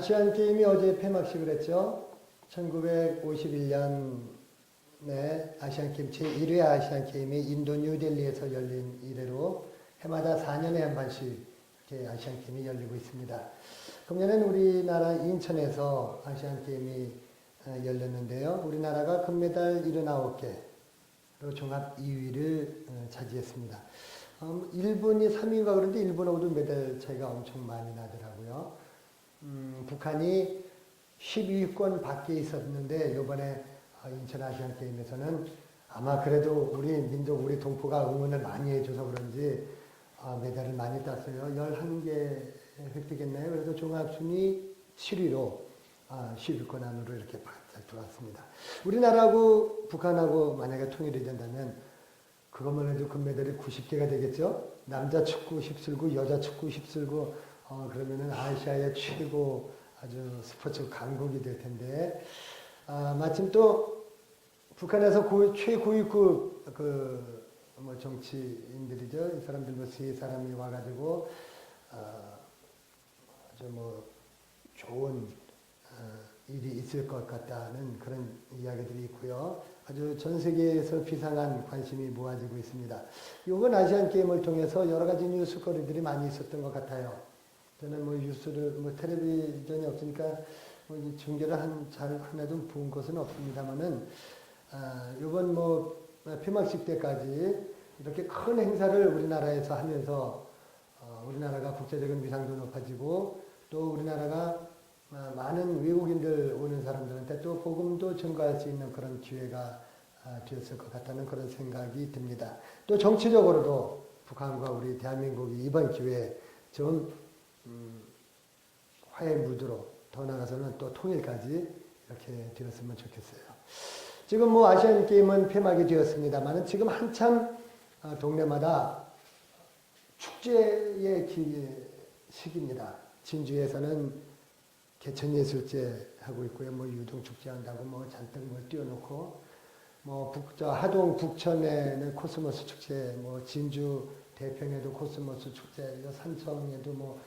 아시안 게임이 어제 폐막식을 했죠. 1951년에 아시안 게임 제1회 아시안 게임이 인도 뉴델리에서 열린 이래로 해마다 4년에 한 번씩 이렇게 아시안 게임이 열리고 있습니다. 금년엔 우리나라 인천에서 아시안 게임이 열렸는데요. 우리나라가 금메달 79개로 종합 2위를 차지했습니다. 일본이 3위인가 그런데 일본하고도 메달 차이가 엄청 많이 나더라고요. 북한이 12위권 밖에 있었는데 이번에 인천 아시안 게임에서는 아마 그래도 우리 민족, 우리 동포가 응원을 많이 해줘서 그런지 메달을 많이 땄어요. 11개 획득했나요? 그래서 종합순위 7위로 10위권 안으로 이렇게 바짝 들어왔습니다. 우리나라하고 북한하고 만약에 통일이 된다면 그것만 해도 금메달이 90개가 되겠죠? 남자 축구 휩쓸고 여자 축구 휩쓸고 그러면은 아시아의 최고 아주 스포츠 강국이 될 텐데 마침 또 북한에서 최고위급 정치인들이죠. 이 사람들 뭐 3사람이 와가지고 아주 좋은 일이 있을 것 같다는 그런 이야기들이 있고요. 아주 전 세계에서 비상한 관심이 모아지고 있습니다. 이번 아시안 게임을 통해서 여러 가지 뉴스거리들이 많이 있었던 것 같아요. 저는 뉴스를 텔레비전이 없으니까 중계를 잘 하나도 본 것은 없습니다만은 이번 폐막식 때까지 이렇게 큰 행사를 우리나라에서 하면서 우리나라가 국제적인 위상도 높아지고 또 우리나라가 많은 외국인들 오는 사람들한테 또 복음도 전가할 수 있는 그런 기회가 되었을 것 같다는 그런 생각이 듭니다. 또 정치적으로도 북한과 우리 대한민국이 이번 기회에 좀 화해 무드로 더 나아가서는 또 통일까지 이렇게 되었으면 좋겠어요. 지금 아시안 게임은 폐막이 되었습니다만 지금 한참 동네마다 축제의 시기입니다. 진주에서는 개천예술제 하고 있고요. 유동축제 한다고 잔뜩 띄워놓고 하동 북천에는 코스모스 축제, 진주 대평에도 코스모스 축제, 산청에도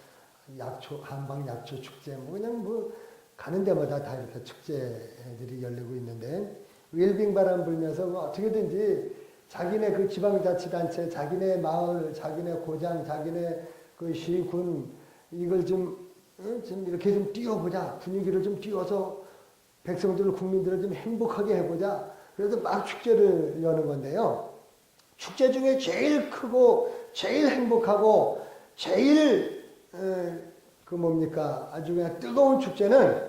한방 약초 축제, 그냥 가는 데마다 다 이렇게 축제들이 열리고 있는데, 웰빙 바람 불면서 어떻게든지 자기네 그 지방자치단체, 자기네 마을, 자기네 고장, 자기네 그 시군, 이걸 좀 이렇게 좀 띄워보자. 분위기를 좀 띄워서 백성들을, 국민들을 좀 행복하게 해보자. 그래서 막 축제를 여는 건데요. 축제 중에 제일 크고, 제일 행복하고, 제일, 아주 그냥 뜨거운 축제는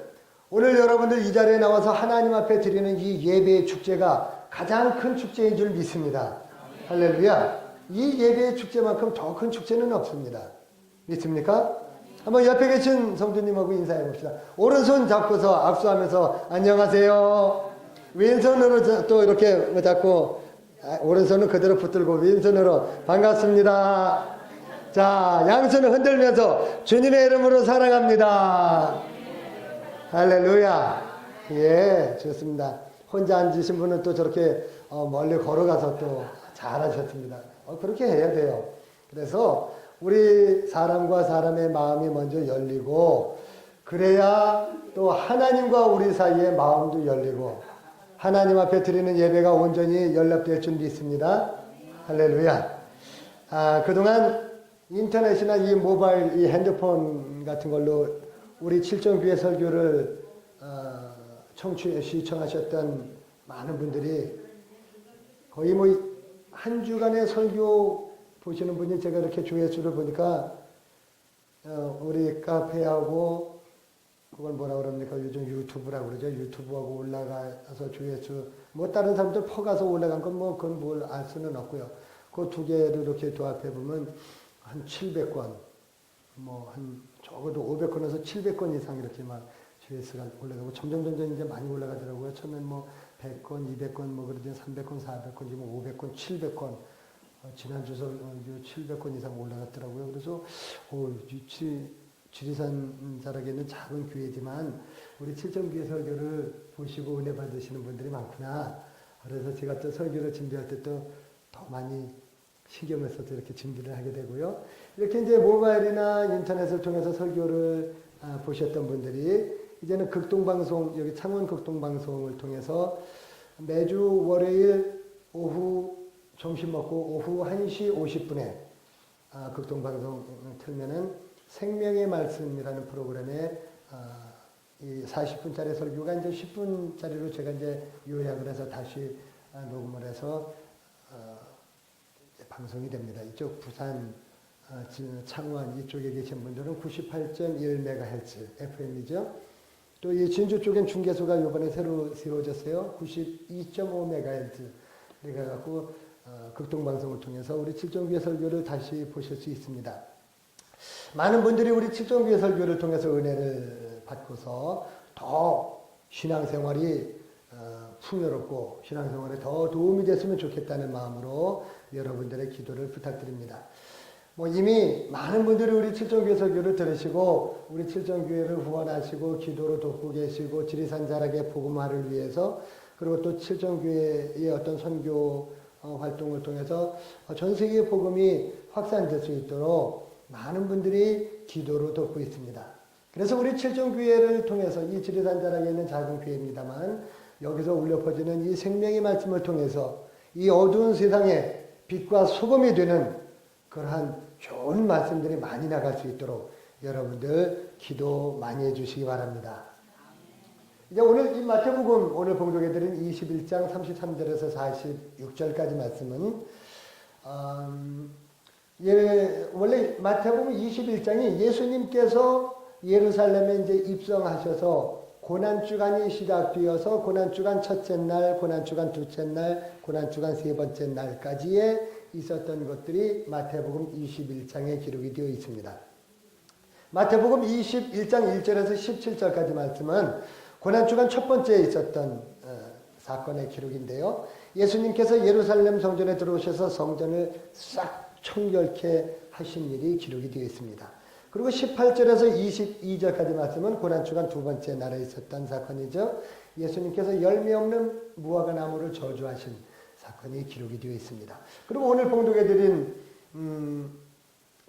오늘 여러분들 이 자리에 나와서 하나님 앞에 드리는 이 예배의 축제가 가장 큰 축제인 줄 믿습니다. 할렐루야. 이 예배의 축제만큼 더 큰 축제는 없습니다. 믿습니까? 한번 옆에 계신 성도님하고 인사해 봅시다. 오른손 잡고서 악수하면서 안녕하세요. 왼손으로 또 이렇게 잡고 오른손은 그대로 붙들고 왼손으로 반갑습니다. 자, 양손을 흔들면서 주님의 이름으로 사랑합니다. 할렐루야. 예, 좋습니다. 혼자 앉으신 분은 또 저렇게 멀리 걸어가서 또 잘하셨습니다. 그렇게 해야 돼요. 그래서 우리 사람과 사람의 마음이 먼저 열리고 그래야 또 하나님과 우리 사이의 마음도 열리고 하나님 앞에 드리는 예배가 온전히 연락될 줄 믿습니다. 할렐루야. 그동안 인터넷이나 이 모바일, 이 핸드폰 같은 걸로 우리 칠정교회 설교를 시청하셨던 많은 분들이 거의 한 주간의 설교 보시는 분이 제가 이렇게 조회수를 보니까 우리 카페하고 그걸 뭐라 그럽니까? 요즘 유튜브라고 그러죠. 유튜브하고 올라가서 조회수 다른 사람들 퍼가서 올라간 건 그건 뭘 알 수는 없고요. 그 두 개를 이렇게 도합해 보면 한 700건 한 적어도 500건에서 700건 이상 이렇게 막 조회수가 올라가고 점점 이제 많이 올라가더라고요. 처음엔 100건, 200건, 그러더니 300건, 400건, 지금 500건, 700건. 지난주 700건 이상 올라갔더라고요. 그래서, 지리산 자락에 있는 작은 교회지만, 우리 칠정교회 설교를 보시고 은혜 받으시는 분들이 많구나. 그래서 제가 또 설교를 준비할 때 또 더 많이 신경을 써서 이렇게 준비를 하게 되고요. 이렇게 이제 모바일이나 인터넷을 통해서 설교를 보셨던 분들이 이제는 극동방송, 여기 창원 극동방송을 통해서 매주 월요일 오후 점심 먹고 오후 1시 50분에 극동방송 틀면은 생명의 말씀이라는 프로그램에 이 40분짜리 설교가 이제 10분짜리로 제가 이제 요약을 해서 다시 녹음을 해서 방송이 됩니다. 이쪽 부산, 창원 이쪽에 계신 분들은 98.1MHz FM이죠. 또 이 진주 쪽엔 중계소가 이번에 새로 세워졌어요. 92.5MHz. 그래갖고 극동방송을 통해서 우리 칠정교회 설교를 다시 보실 수 있습니다. 많은 분들이 우리 칠정교회 설교를 통해서 은혜를 받고서 더 신앙생활이 풍요롭고 신앙생활에 더 도움이 됐으면 좋겠다는 마음으로 여러분들의 기도를 부탁드립니다. 이미 많은 분들이 우리 칠정교회 설교를 들으시고 우리 칠정교회를 후원하시고 기도로 돕고 계시고 지리산 자락의 복음화를 위해서 그리고 또 칠정교회의 어떤 선교 활동을 통해서 전 세계 복음이 확산될 수 있도록 많은 분들이 기도로 돕고 있습니다. 그래서 우리 칠정교회를 통해서 이 지리산 자락에 있는 작은 교회입니다만 여기서 울려 퍼지는 이 생명의 말씀을 통해서 이 어두운 세상에 빛과 소금이 되는 그러한 좋은 말씀들이 많이 나갈 수 있도록 여러분들 기도 많이 해주시기 바랍니다. 이제 오늘 이 마태복음 오늘 봉독해드린 21장 33절에서 46절까지 말씀은 원래 마태복음 21장이 예수님께서 예루살렘에 이제 입성하셔서 고난주간이 시작되어서 고난주간 첫째 날, 고난주간 둘째 날, 고난주간 세 번째 날까지에 있었던 것들이 마태복음 21장에 기록이 되어 있습니다. 마태복음 21장 1절에서 17절까지 말씀은 고난주간 첫 번째에 있었던 사건의 기록인데요. 예수님께서 예루살렘 성전에 들어오셔서 성전을 싹 청결케 하신 일이 기록이 되어 있습니다. 그리고 18절에서 22절까지 말씀은 고난주간 두 번째 날에 있었던 사건이죠. 예수님께서 열매 없는 무화과 나무를 저주하신 사건이 기록이 되어 있습니다. 그리고 오늘 봉독해드린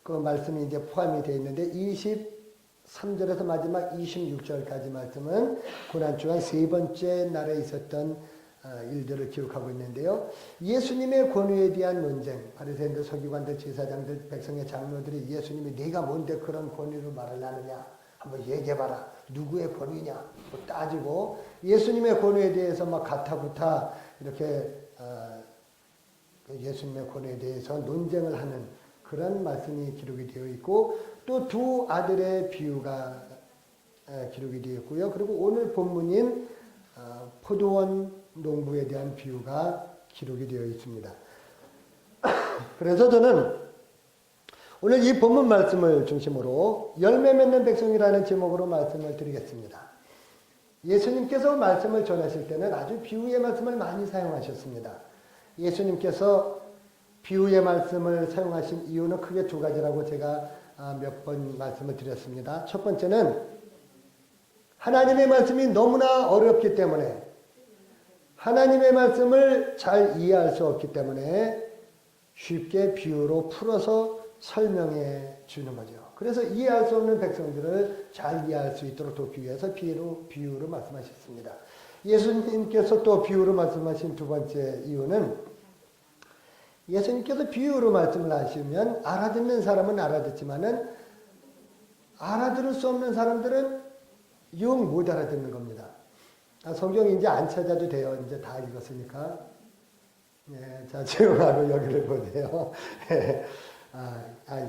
그 말씀이 이제 포함이 되어 있는데 23절에서 마지막 26절까지 말씀은 고난주간 세 번째 날에 있었던 일들을 기록하고 있는데요. 예수님의 권위에 대한 논쟁, 바리새인들, 서기관들, 제사장들, 백성의 장로들이 예수님이 네가 뭔데 그런 권위로 말을 하느냐 한번 얘기해봐라. 누구의 권위냐 따지고 예수님의 권위에 대해서 막 가타부타 이렇게 예수님의 권위에 대해서 논쟁을 하는 그런 말씀이 기록이 되어 있고 또 두 아들의 비유가 기록이 되어 있고요. 그리고 오늘 본문인 포도원 농부에 대한 비유가 기록이 되어 있습니다. 그래서 저는 오늘 이 본문 말씀을 중심으로 열매 맺는 백성이라는 제목으로 말씀을 드리겠습니다. 예수님께서 말씀을 전하실 때는 아주 비유의 말씀을 많이 사용하셨습니다. 예수님께서 비유의 말씀을 사용하신 이유는 크게 두 가지라고 제가 몇 번 말씀을 드렸습니다. 첫 번째는 하나님의 말씀이 너무나 어렵기 때문에 하나님의 말씀을 잘 이해할 수 없기 때문에 쉽게 비유로 풀어서 설명해 주는 거죠. 그래서 이해할 수 없는 백성들을 잘 이해할 수 있도록 돕기 위해서 비유로 말씀하셨습니다. 예수님께서 또 비유로 말씀하신 두 번째 이유는 예수님께서 비유로 말씀을 하시면 알아듣는 사람은 알아듣지만은 알아들을 수 없는 사람들은 영 못 알아듣는 겁니다. 성경 이제 안 찾아도 돼요. 이제 다 읽었으니까. 예, 자, 조용하고 여기를 보세요.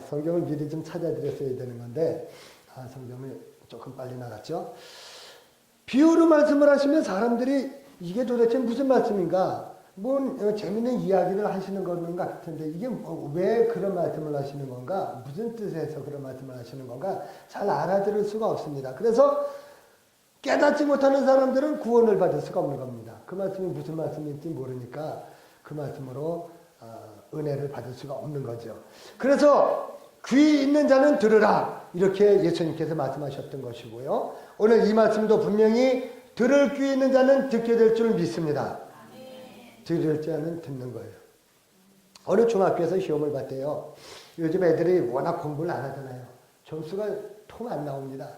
성경을 미리 좀 찾아드렸어야 되는 건데, 성경을 조금 빨리 나갔죠. 비유로 말씀을 하시면 사람들이 이게 도대체 무슨 말씀인가? 재밌는 이야기를 하시는 것 같은데 이게 왜 그런 말씀을 하시는 건가? 무슨 뜻에서 그런 말씀을 하시는 건가? 잘 알아들을 수가 없습니다. 그래서 깨닫지 못하는 사람들은 구원을 받을 수가 없는 겁니다. 그 말씀이 무슨 말씀인지 모르니까 그 말씀으로 은혜를 받을 수가 없는 거죠. 그래서 귀 있는 자는 들으라 이렇게 예수님께서 말씀하셨던 것이고요. 오늘 이 말씀도 분명히 들을 귀 있는 자는 듣게 될 줄 믿습니다. 들을 자는 듣는 거예요. 어느 중학교에서 시험을 봤대요. 요즘 애들이 워낙 공부를 안 하잖아요. 점수가 통 안 나옵니다.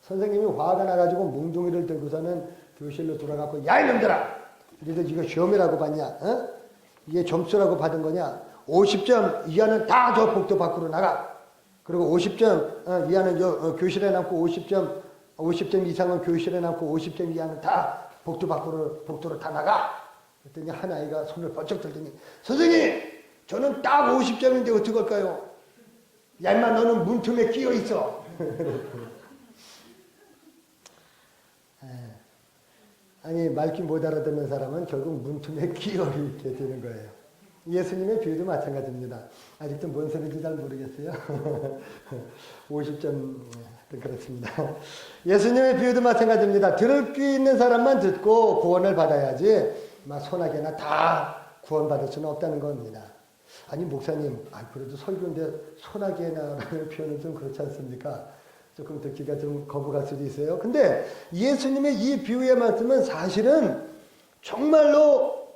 선생님이 화가 나가지고 몽둥이를 들고서는 교실로 돌아가고, 야 이놈들아! 너희들 이거 시험이라고 봤냐? 어? 이게 점수라고 받은 거냐? 50점 이하는 다 저 복도 밖으로 나가. 그리고 50점 이하는 교실에 남고 50점 이상은 교실에 남고 50점 이하는 다 복도로 다 나가. 그랬더니 한 아이가 손을 번쩍 들더니, 선생님! 저는 딱 50점인데 어떡할까요? 야 임마 너는 문틈에 끼어 있어. 아니 말귀 못 알아듣는 사람은 결국 문틈에 끼어 있게 되는 거예요. 예수님의 비유도 마찬가지입니다. 아직도 뭔 소리인지 잘 모르겠어요. 50점 그렇습니다. 예수님의 비유도 마찬가지입니다. 들을 귀 있는 사람만 듣고 구원을 받아야지 막 소나게나 다 구원받을 수는 없다는 겁니다. 아니 목사님, 그래도 설교인데 소나게나라는 표현은 좀 그렇지 않습니까? 조금 듣기가 좀 거부갈 수도 있어요. 근데 예수님의 이 비유의 말씀은 사실은 정말로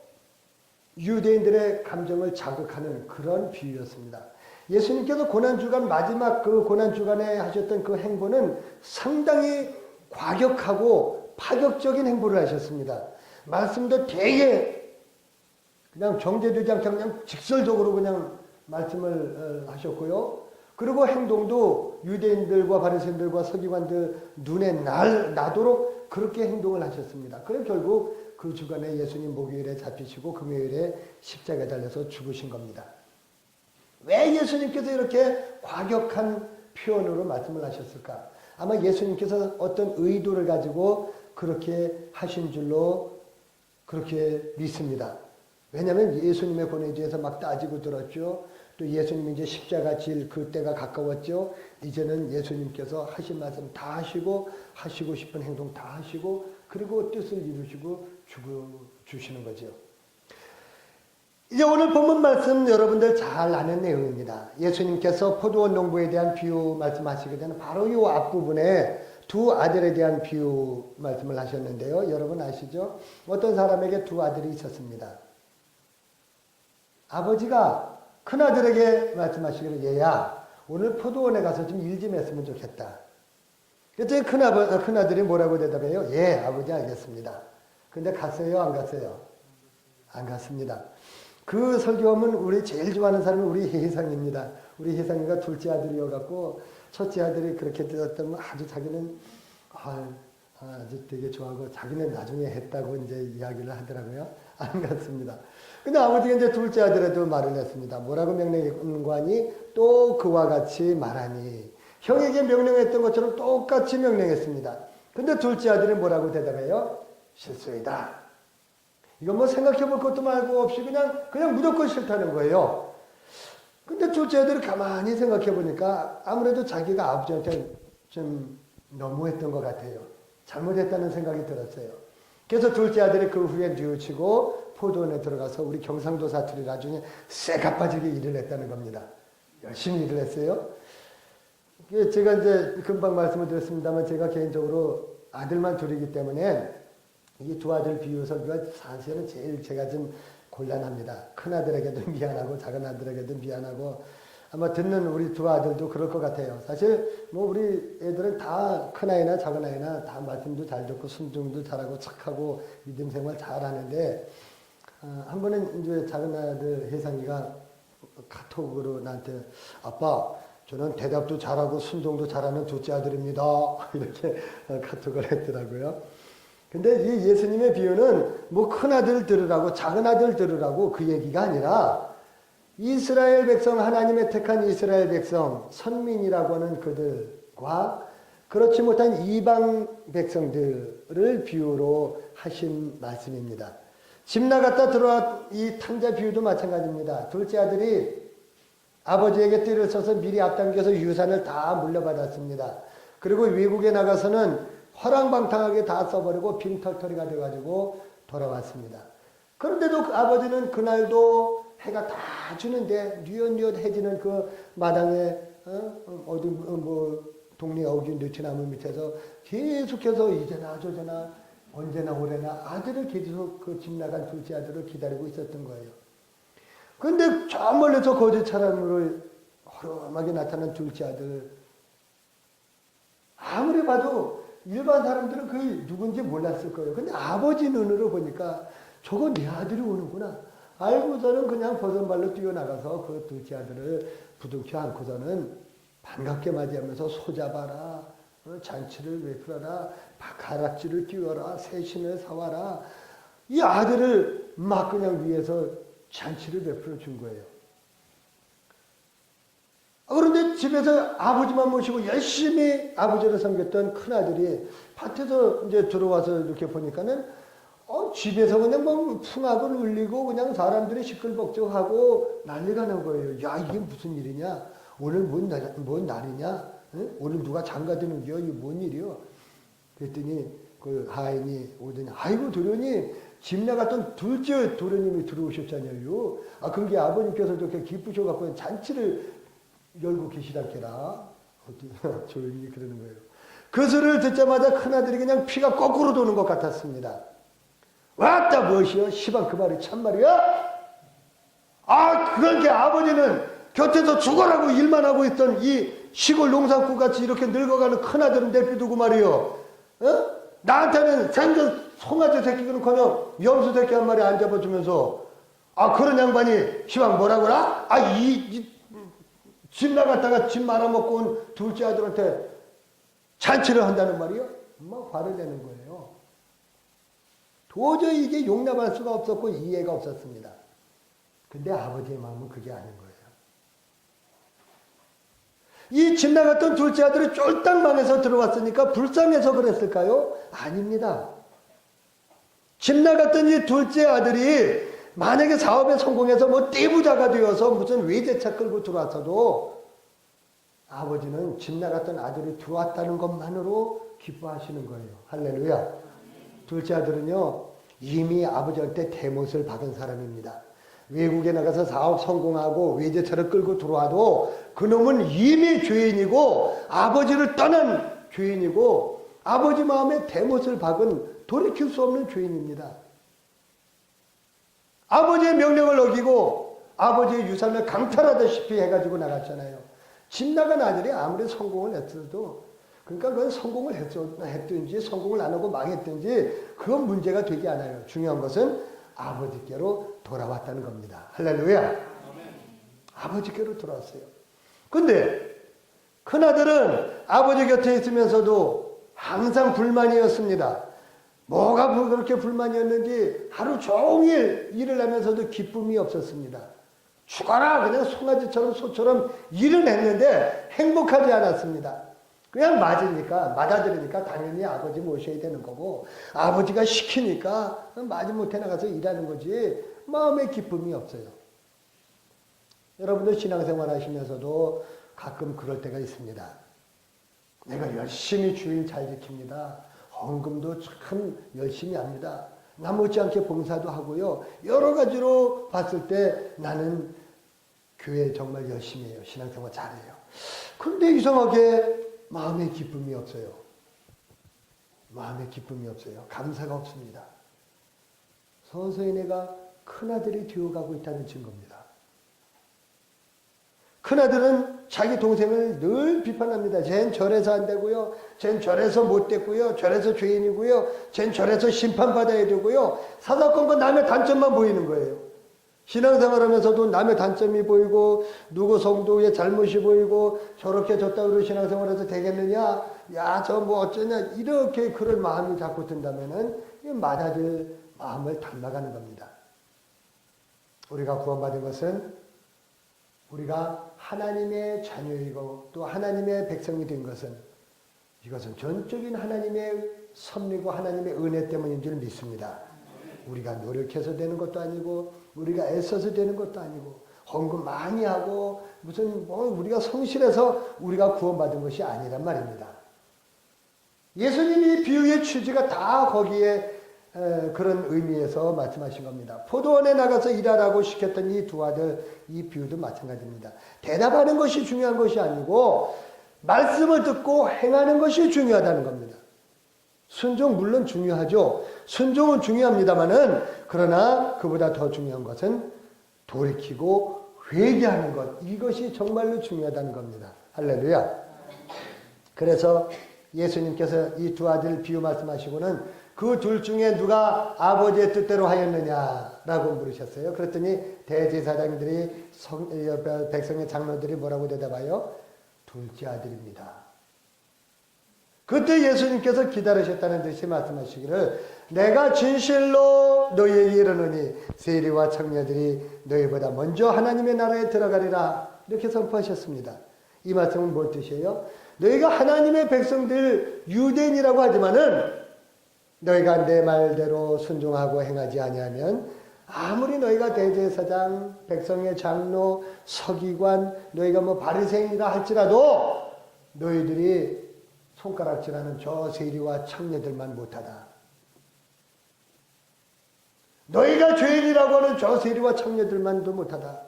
유대인들의 감정을 자극하는 그런 비유였습니다. 예수님께서 고난주간 마지막 그 고난주간에 하셨던 그 행보는 상당히 과격하고 파격적인 행보를 하셨습니다. 말씀도 되게 그냥 정제되지 않게 그냥 직설적으로 그냥 말씀을 하셨고요. 그리고 행동도 유대인들과 바리새인들과 서기관들 눈에 나도록 그렇게 행동을 하셨습니다. 그래서 결국 그 주간에 예수님 목요일에 잡히시고 금요일에 십자가에 달려서 죽으신 겁니다. 왜 예수님께서 이렇게 과격한 표현으로 말씀을 하셨을까? 아마 예수님께서 어떤 의도를 가지고 그렇게 하신 줄로 그렇게 믿습니다. 왜냐하면 예수님의 고난에 대해서 막 따지고 들었죠. 또 예수님이 이제 십자가 질 그때가 가까웠죠. 이제는 예수님께서 하신 말씀 다 하시고 하시고 싶은 행동 다 하시고 그리고 뜻을 이루시고 주시는 거죠. 이제 오늘 본문 말씀 여러분들 잘 아는 내용입니다. 예수님께서 포도원 농부에 대한 비유 말씀하시게 되는 바로 이 앞부분에 두 아들에 대한 비유 말씀을 하셨는데요. 여러분 아시죠? 어떤 사람에게 두 아들이 있었습니다. 아버지가 큰아들에게 말씀하시기를, 얘야 오늘 포도원에 가서 좀 일 좀 했으면 좋겠다. 그랬더니 큰아들이 뭐라고 대답해요? 예 아버지 알겠습니다. 근데 갔어요 안 갔어요? 안 갔습니다. 그 설교하면 우리 제일 좋아하는 사람은 우리 혜상입니다. 우리 혜상이가 둘째 아들이어갖고 첫째 아들이 그렇게 들었다면 아주 자기는 아주 되게 좋아하고 자기는 나중에 했다고 이제 이야기를 하더라고요. 안 갔습니다. 근데 아버지가 이제 둘째 아들에도 말을 했습니다. 뭐라고 명령하니? 또 그와 같이 말하니. 형에게 명령했던 것처럼 똑같이 명령했습니다. 근데 둘째 아들이 뭐라고 대답해요? 실수이다. 이건 뭐 생각해 볼 것도 말고 없이 그냥 무조건 싫다는 거예요. 근데 둘째 아들이 가만히 생각해 보니까 아무래도 자기가 아버지한테 좀 너무했던 것 같아요. 잘못했다는 생각이 들었어요. 그래서 둘째 아들이 그 후에 뉘우치고 포도원에 들어가서 우리 경상도 사투리 나중에 쇠가 빠지게 일을 했다는 겁니다. 열심히 일을 했어요. 제가 이제 금방 말씀을 드렸습니다만 제가 개인적으로 아들만 둘이기 때문에 이 두 아들 비유 설교가 사실은 제일 제가 좀 곤란합니다. 큰 아들에게도 미안하고 작은 아들에게도 미안하고 아마 듣는 우리 두 아들도 그럴 것 같아요. 사실 뭐 우리 애들은 다 큰 아이나 작은 아이나 다 말씀도 잘 듣고 순종도 잘하고 착하고 믿음 생활 잘하는데 한 번은 이제 작은 아들 혜상이가 카톡으로 나한테 아빠 저는 대답도 잘하고 순종도 잘하는 둘째 아들입니다. 이렇게 카톡을 했더라고요. 근데 이 예수님의 비유는 뭐 큰 아들 들으라고 작은 아들 들으라고 그 얘기가 아니라 이스라엘 백성, 하나님의 택한 이스라엘 백성, 선민이라고 하는 그들과 그렇지 못한 이방 백성들을 비유로 하신 말씀입니다. 집 나갔다 들어와 이 탕자 비유도 마찬가지입니다. 둘째 아들이 아버지에게 띠를 써서 미리 앞당겨서 유산을 다 물려받았습니다. 그리고 외국에 나가서는 허랑방탕하게 다 써버리고 빈털터리가 돼가지고 돌아왔습니다. 그런데도 아버지는 그날도 해가 다 주는데 뉘엿뉘엿 해지는 그 마당에 어디 뭐 동네 어귀 느티나무 밑에서 계속해서 이제나 저제나 언제나 오래나 아들을 계속 그 집 나간 둘째 아들을 기다리고 있었던 거예요. 그런데 저 멀리서 거짓 사람으로 허름하게 나타난 둘째 아들 아무리 봐도 일반 사람들은 그 누군지 몰랐을 거예요. 근데 아버지 눈으로 보니까 저거 내 아들이 오는구나. 알고서는 그냥 버선발로 뛰어나가서 그 둘째 아들을 부둥켜 안고서는 반갑게 맞이하면서 소잡아라, 잔치를 베풀어라, 가락지를 띄워라, 새신을 사와라. 이 아들을 막 그냥 위에서 잔치를 베풀어 준 거예요. 그런데 집에서 아버지만 모시고 열심히 아버지를 섬겼던 큰아들이 밭에서 이제 들어와서 이렇게 보니까는 집에서 그냥 뭐 풍악을 울리고 그냥 사람들이 시끌벅적하고 난리가 난 거예요. 야, 이게 무슨 일이냐? 오늘 뭔 날이냐? 응? 오늘 누가 장가드는 겨? 이게 뭔 일이요? 그랬더니 그 하인이 오더니, 아이고 도련님, 집 나갔던 둘째 도련님이 들어오셨잖아요. 아, 그게 아버님께서 이렇게 기쁘셔갖고 잔치를 열고 계시다케라. 조용히 그러는 거예요. 그 소리를 듣자마자 큰아들이 그냥 피가 거꾸로 도는 것 같았습니다. 왔다 무엇이여? 시방 그 말이 참말이야? 아, 그러니까 아버지는 곁에서 죽어라고 일만 하고 있던 이 시골 농사꾼같이 이렇게 늙어가는 큰아들은 내비두고 말이요. 나한테는 생전 송아지 새끼는커녕 염소 새끼 한 마리 안 잡아주면서, 아, 그런 양반이 시방 뭐라고라? 아, 집 나갔다가 집 말아먹고 온 둘째 아들한테 잔치를 한다는 말이요? 막 화를 내는 거예요. 도저히 이게 용납할 수가 없었고 이해가 없었습니다. 근데 아버지의 마음은 그게 아닌 거예요. 이 집 나갔던 둘째 아들이 쫄딱 망해서 들어왔으니까 불쌍해서 그랬을까요? 아닙니다. 집 나갔던 이 둘째 아들이 만약에 사업에 성공해서 뭐 떼부자가 되어서 무슨 외제차 끌고 들어왔어도 아버지는 집 나갔던 아들이 들어왔다는 것만으로 기뻐하시는 거예요. 할렐루야. 둘째 아들은요, 이미 아버지한테 대못을 박은 사람입니다. 외국에 나가서 사업 성공하고 외제차를 끌고 들어와도 그놈은 이미 죄인이고 아버지를 떠난 죄인이고 아버지 마음에 대못을 박은 돌이킬 수 없는 죄인입니다. 아버지의 명령을 어기고 아버지의 유산을 강탈하다시피 해가지고 나갔잖아요. 집 나간 아들이 아무리 성공을 했어도, 그러니까 그건 성공을 했든지 성공을 안 하고 망했든지 그건 문제가 되지 않아요. 중요한 것은 아버지께로 돌아왔다는 겁니다. 할렐루야. 아버지께로 돌아왔어요. 근데 큰아들은 아버지 곁에 있으면서도 항상 불만이었습니다. 뭐가 그렇게 불만이었는지 하루 종일 일을 하면서도 기쁨이 없었습니다. 죽어라 그냥 송아지처럼 소처럼 일을 했는데 행복하지 않았습니다. 그냥 맞아들으니까 당연히 아버지 모셔야 되는 거고 아버지가 시키니까 마지못해 나가서 일하는 거지 마음에 기쁨이 없어요. 여러분들 신앙생활 하시면서도 가끔 그럴 때가 있습니다. 내가 열심히 주일 잘 지킵니다. 헌금도 참 열심히 합니다. 나 못지않게 봉사도 하고요. 여러 가지로 봤을 때 나는 교회 정말 열심히 해요. 신앙생활 잘해요. 근데 이상하게 마음에 기쁨이 없어요. 마음에 기쁨이 없어요. 감사가 없습니다. 서서히 내가 큰아들이 되어가고 있다는 증거입니다. 큰아들은 자기 동생을 늘 비판합니다. 쟨 저래서 안 되고요. 쟨 저래서 못 됐고요. 저래서 죄인이고요. 쟨 저래서 심판받아야 되고요. 사사건건 남의 단점만 보이는 거예요. 신앙생활하면서도 남의 단점이 보이고 누구 성도의 잘못이 보이고 저렇게 저따위로 신앙생활해서 되겠느냐. 야, 저 뭐 어쩌냐. 이렇게 그런 마음이 자꾸 든다면은 맞아들 마음을 닮아가는 겁니다. 우리가 구원받은 것은 우리가 하나님의 자녀이고 또 하나님의 백성이 된 것은 이것은 전적인 하나님의 섭리고 하나님의 은혜 때문인 줄 믿습니다. 우리가 노력해서 되는 것도 아니고 우리가 애써서 되는 것도 아니고 헌금 많이 하고 무슨 우리가 성실해서 우리가 구원받은 것이 아니란 말입니다. 예수님이 비유의 취지가 다 거기에 그런 의미에서 말씀하신 겁니다. 포도원에 나가서 일하라고 시켰던 이 두 아들, 이 비유도 마찬가지입니다. 대답하는 것이 중요한 것이 아니고 말씀을 듣고 행하는 것이 중요하다는 겁니다. 순종 물론 중요하죠. 순종은 중요합니다만은 그러나 그보다 더 중요한 것은 돌이키고 회개하는 것, 이것이 정말로 중요하다는 겁니다. 할렐루야. 그래서 예수님께서 이 두 아들 비유 말씀하시고는 그 둘 중에 누가 아버지의 뜻대로 하였느냐라고 물으셨어요. 그랬더니 대제사장들이 백성의 장로들이 뭐라고 대답하여? 둘째 아들입니다. 그때 예수님께서 기다리셨다는 듯이 말씀하시기를 내가 진실로 너희에게 이르노니 세리와 청녀들이 너희보다 먼저 하나님의 나라에 들어가리라 이렇게 선포하셨습니다. 이 말씀은 뭘 뜻이에요? 너희가 하나님의 백성들 유대인이라고 하지만은 너희가 내 말대로 순종하고 행하지 아니하면 아무리 너희가 대제사장, 백성의 장로, 서기관, 너희가 뭐 바리새인이라 할지라도 너희들이 손가락질하는 저 세리와 청녀들만 못하다. 너희가 죄인이라고 하는 저 세리와 청녀들만도 못하다.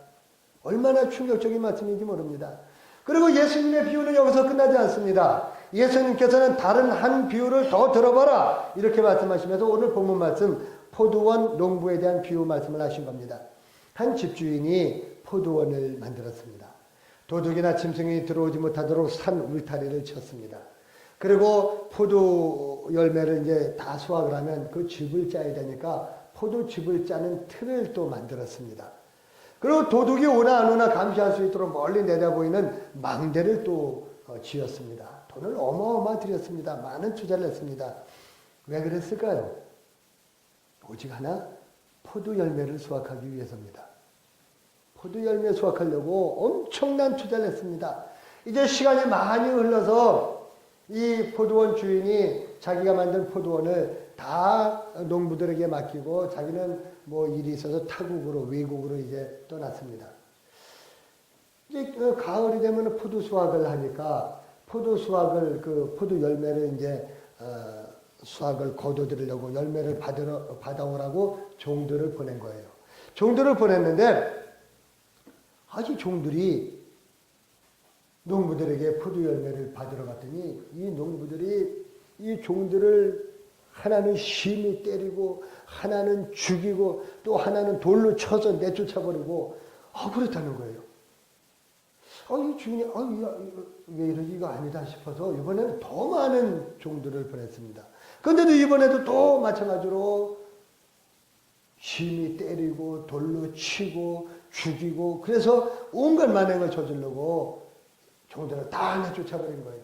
얼마나 충격적인 말씀인지 모릅니다. 그리고 예수님의 비유는 여기서 끝나지 않습니다. 예수님께서는 다른 한 비유를 더 들어봐라 이렇게 말씀하시면서 오늘 본문 말씀 포도원 농부에 대한 비유 말씀을 하신 겁니다. 한 집주인이 포도원을 만들었습니다. 도둑이나 짐승이 들어오지 못하도록 산 울타리를 쳤습니다. 그리고 포도 열매를 이제 다 수확을 하면 그 즙을 짜야 되니까 포도즙을 짜는 틀을 또 만들었습니다. 그리고 도둑이 오나 안 오나 감시할 수 있도록 멀리 내다보이는 망대를 또 지었습니다. 돈을 어마어마 들였습니다. 많은 투자를 했습니다. 왜 그랬을까요? 오직 하나, 포도 열매를 수확하기 위해서입니다. 포도 열매 수확하려고 엄청난 투자를 했습니다. 이제 시간이 많이 흘러서 이 포도원 주인이 자기가 만든 포도원을 다 농부들에게 맡기고 자기는 뭐 일이 있어서 타국으로 외국으로 이제 떠났습니다. 이제 가을이 되면 포도 수확을 하니까 포도 수확을 그 포도 열매를 이제 수확을 거둬들이려고 열매를 받아오라고 종들을 보낸 거예요. 종들을 보냈는데 아주 종들이 농부들에게 포도 열매를 받으러 갔더니 이 농부들이 이 종들을 하나는 심히 때리고 하나는 죽이고 또 하나는 돌로 쳐서 내쫓아버리고 그렇다는 거예요. 이 주인이 왜 이러지 이거 아니다 싶어서 이번에는 더 많은 종들을 보냈습니다. 그런데도 이번에도 또 마찬가지로 심히 때리고 돌로 치고 죽이고 그래서 온갖 만행을 저지르고 종들을 다 내쫓아버린 거예요.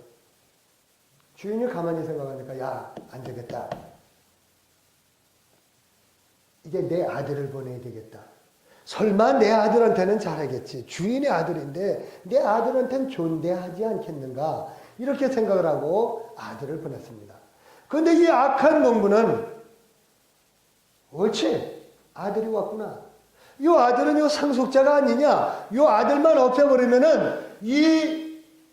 주인이 가만히 생각하니까 야, 안 되겠다. 이제 내 아들을 보내야 되겠다. 설마 내 아들한테는 잘하겠지. 주인의 아들인데 내 아들한테는 존대하지 않겠는가. 이렇게 생각을 하고 아들을 보냈습니다. 그런데 이 악한 농부는 옳지. 아들이 왔구나. 이 아들은 이 상속자가 아니냐. 이 아들만 없애버리면은 이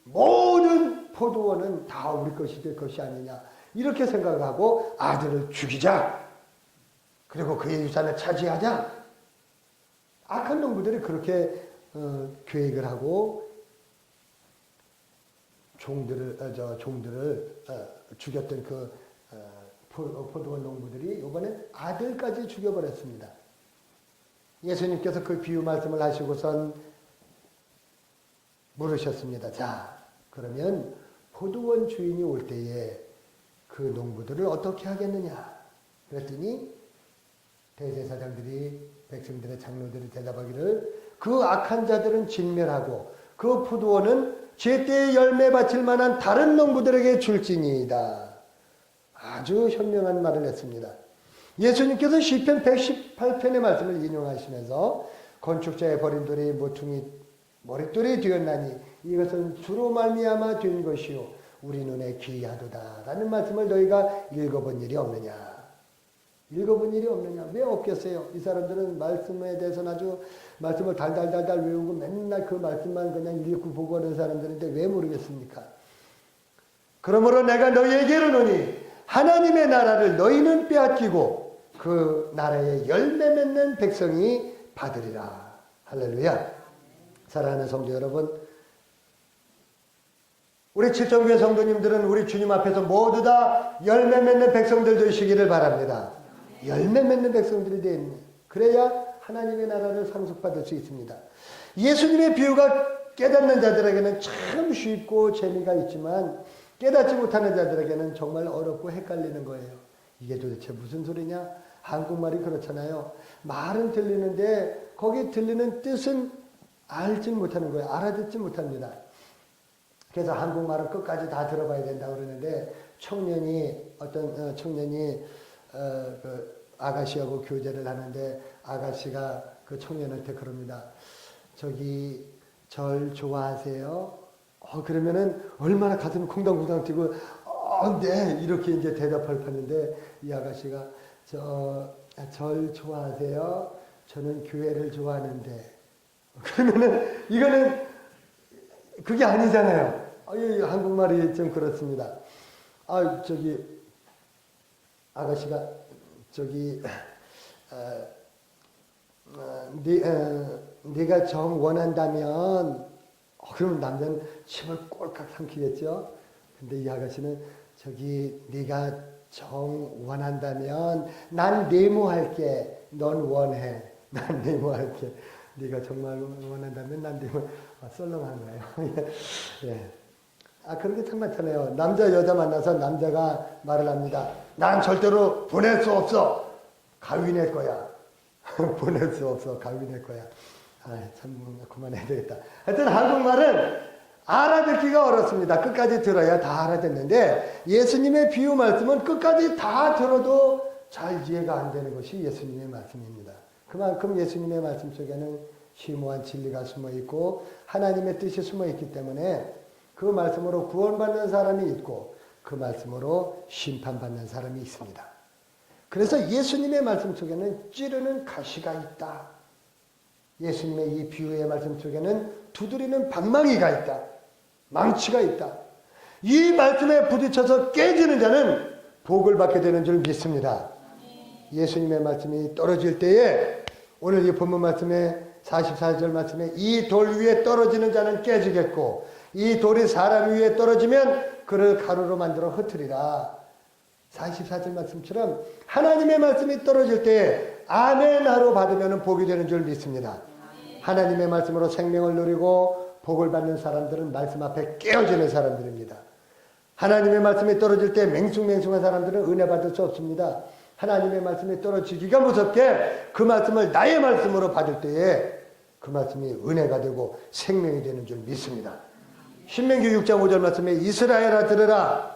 모든 포도원은 다 우리 것이 될 것이 아니냐. 이렇게 생각을 하고 아들을 죽이자. 그리고 그의 유산을 차지하자. 악한 농부들이 그렇게 계획을 하고 종들을 죽였던 그 포도원 농부들이 이번에 아들까지 죽여버렸습니다. 예수님께서 그 비유 말씀을 하시고선 물으셨습니다. 자, 그러면 포도원 주인이 올 때에 그 농부들을 어떻게 하겠느냐? 그랬더니 대제사장들이 백성들의 장로들이 대답하기를 그 악한 자들은 진멸하고 그 포도원은 제때에 열매 바칠 만한 다른 농부들에게 줄지니이다. 아주 현명한 말을 했습니다. 예수님께서 시편 118편의 말씀을 인용하시면서 건축자의 버린 돌이 모퉁이 머릿돌이 되었나니 이것은 주로 말미암아 된 것이요 우리 눈에 귀하도다 라는 말씀을 너희가 읽어본 일이 없느냐. 읽어본 일이 없느냐? 왜 없겠어요? 이 사람들은 말씀에 대해서는 아주 말씀을 달달달달 외우고 맨날 그 말씀만 그냥 읽고 보고 하는 사람들인데 왜 모르겠습니까? 그러므로 내가 너희에게 이르노니 하나님의 나라를 너희는 빼앗기고 그 나라의 열매 맺는 백성이 받으리라. 할렐루야. 사랑하는 성도 여러분, 우리 칠성교회 성도님들은 우리 주님 앞에서 모두 다 열매 맺는 백성들 되시기를 바랍니다. 열매 맺는 백성들이 되는 그래야 하나님의 나라를 상속받을 수 있습니다. 예수님의 비유가 깨닫는 자들에게는 참 쉽고 재미가 있지만 깨닫지 못하는 자들에게는 정말 어렵고 헷갈리는 거예요. 이게 도대체 무슨 소리냐? 한국말이 그렇잖아요. 말은 들리는데 거기 들리는 뜻은 알지 못하는 거예요. 알아듣지 못합니다. 그래서 한국말은 끝까지 다 들어봐야 된다고 그러는데 어떤 청년이 그 아가씨하고 교제를 하는데 아가씨가 그 청년한테 그럽니다. 저기 절 좋아하세요? 그러면은 얼마나 가슴이 콩당콩당 뛰고 네 이렇게 이제 대답할 뻔했는데 이 아가씨가 절 좋아하세요? 저는 교회를 좋아하는데 그러면은 이거는 그게 아니잖아요. 한국말이 좀 그렇습니다. 아가씨가 네가 정 원한다면 그러면 남자는 침을 꼴깍 삼키겠죠. 근데 이 아가씨는 네가 정 원한다면 난 네모할게. 넌 원해. 난 네모할게. 네가 정말 원한다면 난 네모. 썰렁한 거예요. 예. 그런 게 참 많잖아요. 남자 여자 만나서 남자가 말을 합니다. 난 절대로 보낼 수 없어. 가위낼 거야. 보낼 수 없어. 가위낼 거야. 참 그만해야 되겠다. 하여튼 한국말은 알아듣기가 어렵습니다. 끝까지 들어야 다 알아듣는데 예수님의 비유 말씀은 끝까지 다 들어도 잘 이해가 안 되는 것이 예수님의 말씀입니다. 그만큼 예수님의 말씀 속에는 심오한 진리가 숨어 있고 하나님의 뜻이 숨어 있기 때문에 그 말씀으로 구원받는 사람이 있고 그 말씀으로 심판받는 사람이 있습니다. 그래서 예수님의 말씀 속에는 찌르는 가시가 있다. 예수님의 이 비유의 말씀 속에는 두드리는 방망이가 있다. 망치가 있다. 이 말씀에 부딪혀서 깨지는 자는 복을 받게 되는 줄 믿습니다. 예수님의 말씀이 떨어질 때에 오늘 이 본문 말씀에 44절 말씀에 이 돌 위에 떨어지는 자는 깨지겠고 이 돌이 사람 위에 떨어지면 그를 가루로 만들어 흩으리라. 44절 말씀처럼 하나님의 말씀이 떨어질 때에 아멘 하로 받으면 복이 되는 줄 믿습니다. 하나님의 말씀으로 생명을 누리고 복을 받는 사람들은 말씀 앞에 깨어지는 사람들입니다. 하나님의 말씀이 떨어질 때 맹숭맹숭한 사람들은 은혜 받을 수 없습니다. 하나님의 말씀이 떨어지기가 무섭게 그 말씀을 나의 말씀으로 받을 때에 그 말씀이 은혜가 되고 생명이 되는 줄 믿습니다. 신명기 6장 5절 말씀에 이스라엘아 들으라.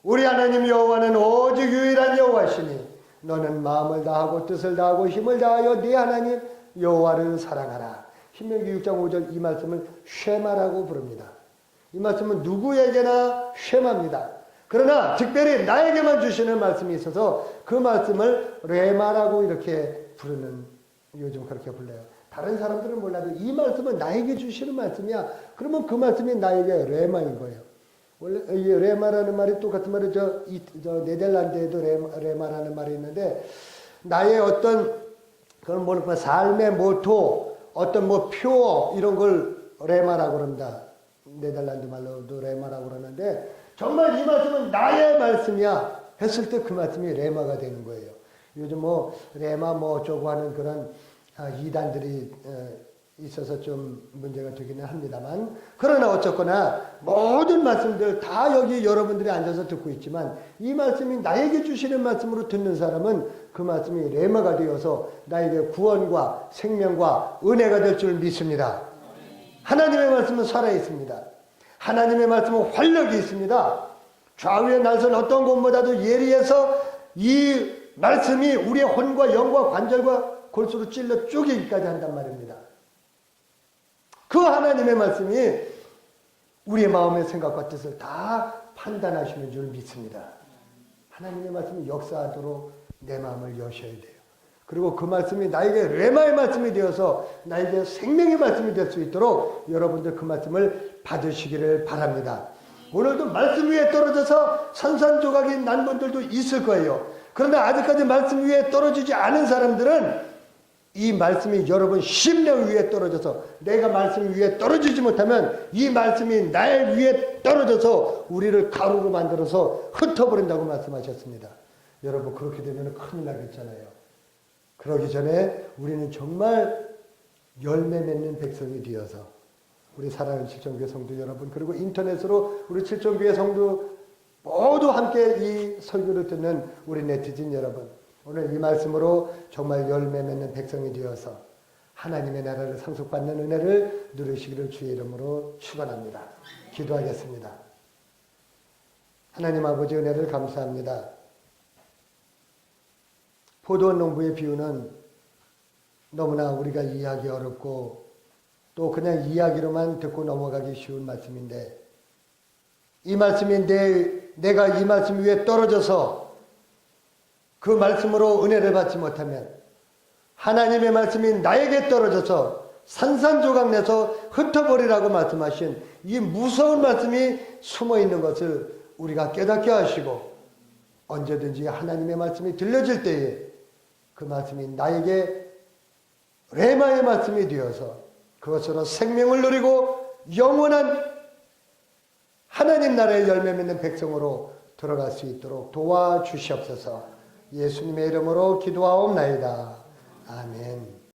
우리 하나님 여호와는 오직 유일한 여호와시니 너는 마음을 다하고 뜻을 다하고 힘을 다하여 네 하나님 여호와를 사랑하라. 신명기 6장 5절 이 말씀을 쉐마라고 부릅니다. 이 말씀은 누구에게나 쉐마입니다. 그러나 특별히 나에게만 주시는 말씀이 있어서 그 말씀을 레마라고 이렇게 부르는, 요즘 그렇게 불러요. 다른 사람들은 몰라도 이 말씀은 나에게 주시는 말씀이야. 그러면 그 말씀이 나에게 레마인 거예요. 원래 이 레마라는 말이 똑같은 말이 저 네덜란드에도 레마라는 말이 있는데 나의 어떤 그런 뭐랄까 삶의 모토, 어떤 뭐 표어 이런 걸 레마라고 그럽니다. 네덜란드 말로도 레마라고 그러는데 정말 이 말씀은 나의 말씀이야 했을 때 그 말씀이 레마가 되는 거예요. 요즘 뭐 레마 뭐 어쩌고 하는 그런 이단들이 있어서 좀 문제가 되기는 합니다만, 그러나 어쨌거나 모든 말씀들 다 여기 여러분들이 앉아서 듣고 있지만 이 말씀이 나에게 주시는 말씀으로 듣는 사람은 그 말씀이 레마가 되어서 나에게 구원과 생명과 은혜가 될 줄 믿습니다. 하나님의 말씀은 살아있습니다. 하나님의 말씀은 활력이 있습니다. 좌우의 날선 어떤 것보다도 예리해서 이 말씀이 우리의 혼과 영과 관절과 골수로 찔러 쪼개기까지 한단 말입니다. 그 하나님의 말씀이 우리의 마음의 생각과 뜻을 다 판단하시는 줄 믿습니다. 하나님의 말씀이 역사하도록 내 마음을 여셔야 돼요. 그리고 그 말씀이 나에게 레마의 말씀이 되어서 나에게 생명의 말씀이 될 수 있도록 여러분들 그 말씀을 받으시기를 바랍니다. 오늘도 말씀 위에 떨어져서 산산조각이 난 분들도 있을 거예요. 그러나 아직까지 말씀 위에 떨어지지 않은 사람들은 이 말씀이 여러분 심령 위에 떨어져서 내가 말씀 위에 떨어지지 못하면 이 말씀이 나의 위에 떨어져서 우리를 가루로 만들어서 흩어버린다고 말씀하셨습니다. 여러분 그렇게 되면 큰일 나겠잖아요. 그러기 전에 우리는 정말 열매 맺는 백성이 되어서 우리 사랑하는 칠천교회 성도 여러분, 그리고 인터넷으로 우리 칠천교회 성도 모두 함께 이 설교를 듣는 우리 네티즌 여러분, 오늘 이 말씀으로 정말 열매 맺는 백성이 되어서 하나님의 나라를 상속받는 은혜를 누리시기를 주의 이름으로 축원합니다. 기도하겠습니다. 하나님 아버지 은혜를 감사합니다. 포도원 농부의 비유는 너무나 우리가 이해하기 어렵고 또 그냥 이야기로만 듣고 넘어가기 쉬운 말씀인데, 이 말씀이 내가 이 말씀 위에 떨어져서 그 말씀으로 은혜를 받지 못하면 하나님의 말씀이 나에게 떨어져서 산산조각내서 흩어버리라고 말씀하신 이 무서운 말씀이 숨어 있는 것을 우리가 깨닫게 하시고, 언제든지 하나님의 말씀이 들려질 때에 그 말씀이 나에게 레마의 말씀이 되어서 그것으로 생명을 누리고 영원한 하나님 나라의 열매 맺는 백성으로 들어갈 수 있도록 도와주시옵소서. 예수님의 이름으로 기도하옵나이다. 아멘.